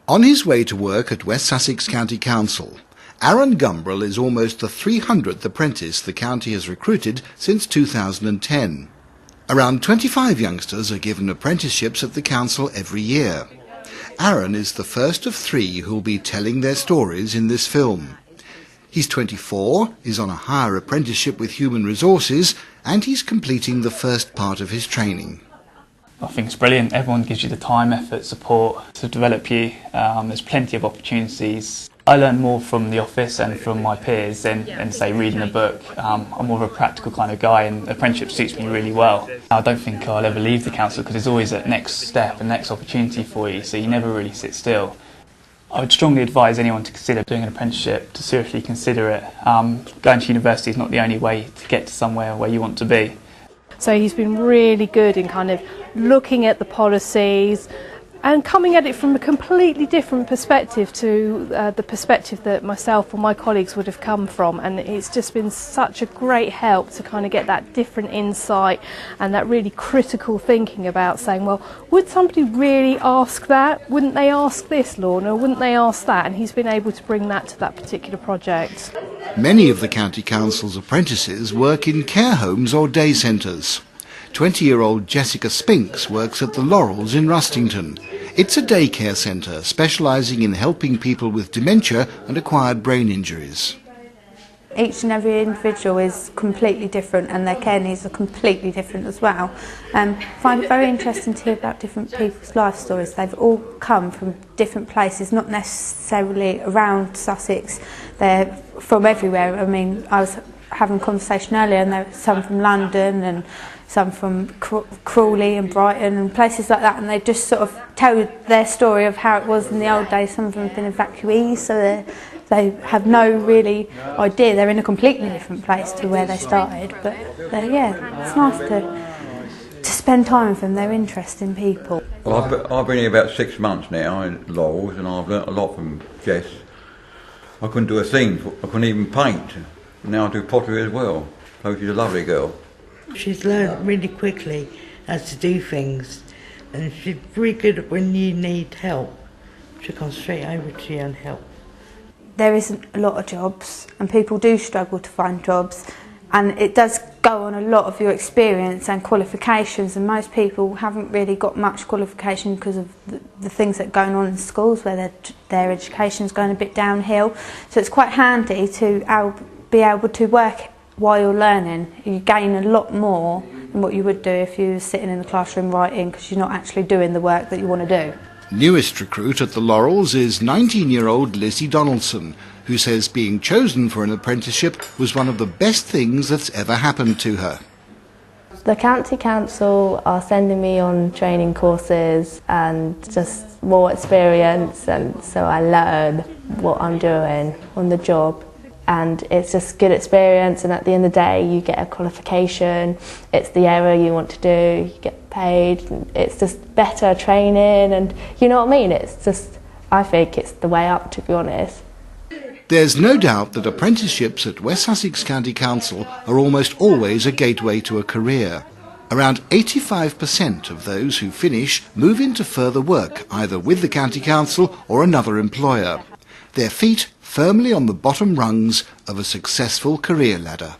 On his way to work at West Sussex County Council, Aaron Gumbrell is almost the 300th apprentice the county has recruited since 2010. Around 25 youngsters are given apprenticeships at the council every year. Aaron is the first of 3 who will be telling their stories in this film. He's 24, is on a higher apprenticeship with Human Resources, and he's completing the first part of his training. I think it's brilliant. Everyone gives you the time, effort, support to develop you. There's plenty of opportunities. I learn more from the office and from my peers than say reading a book. I'm more of a practical kind of guy, and apprenticeship suits me really well. I don't think I'll ever leave the council because there's always that next step and next opportunity for you, so you never really sit still. I would strongly advise anyone to consider doing an apprenticeship, to seriously consider it. Going to university is not the only way to get to somewhere where you want to be. So he's been really good in kind of looking at the policies and coming at it from a completely different perspective to the perspective that myself or my colleagues would have come from, and it's just been such a great help to kind of get that different insight and that really critical thinking about saying, well, would somebody really ask that? Wouldn't they ask this, Lorna? Wouldn't they ask that? And he's been able to bring that to that particular project. Many of the County Council's apprentices work in care homes or day centres. 20-year-old Jessica SPINKS works at the Laurels in Rustington. It's a daycare centre specialising in helping people with dementia and acquired brain injuries. Each and every individual is completely different, and their care needs are completely different as well. I find it very interesting to hear about different people's life stories. They've all come from different places, not necessarily around Sussex. They're from everywhere. I mean, I was having a conversation earlier, and there were some from London and some from Crawley and Brighton and places like that, and they just sort of tell their story of how it was in the old days. Some of them have been evacuees, so they have no really idea. They're in a completely different place to where they started, but yeah, it's nice to spend time with them. They're interesting people. Well, I've been here about 6 months now in Laurels, and I've learnt a lot from Jess. I couldn't do a thing, I couldn't even paint. Now I do pottery as well, so she's a lovely girl. She's learned really quickly how to do things, and she's very good at when you need help. She'll come straight over to you and help. There isn't a lot of jobs, and people do struggle to find jobs, and it does go on a lot of your experience and qualifications, and most people haven't really got much qualification because of the things that are going on in schools where their education's going a bit downhill. So it's quite handy to be able to work while you're learning. You gain a lot more than what you would do if you were sitting in the classroom writing, because you're not actually doing the work that you want to do. Newest recruit at the Laurels is 19-year-old LIZZIE Donaldson, who says being chosen for an apprenticeship was one of the best things that's ever happened to her. The County Council are sending me on training courses and just more experience, and so I learn what I'm doing on the job. And it's just good experience, and at the end of the day you get a qualification. It's the area you want to do, you get paid, it's just better training, and you know what I mean? It's just, I think it's the way up, to be honest. There's no doubt that apprenticeships at West Sussex County Council are almost always a gateway to a career. Around 85% of those who finish move into further work, either with the County Council or another employer. Their feet firmly on the bottom rungs of a successful career ladder.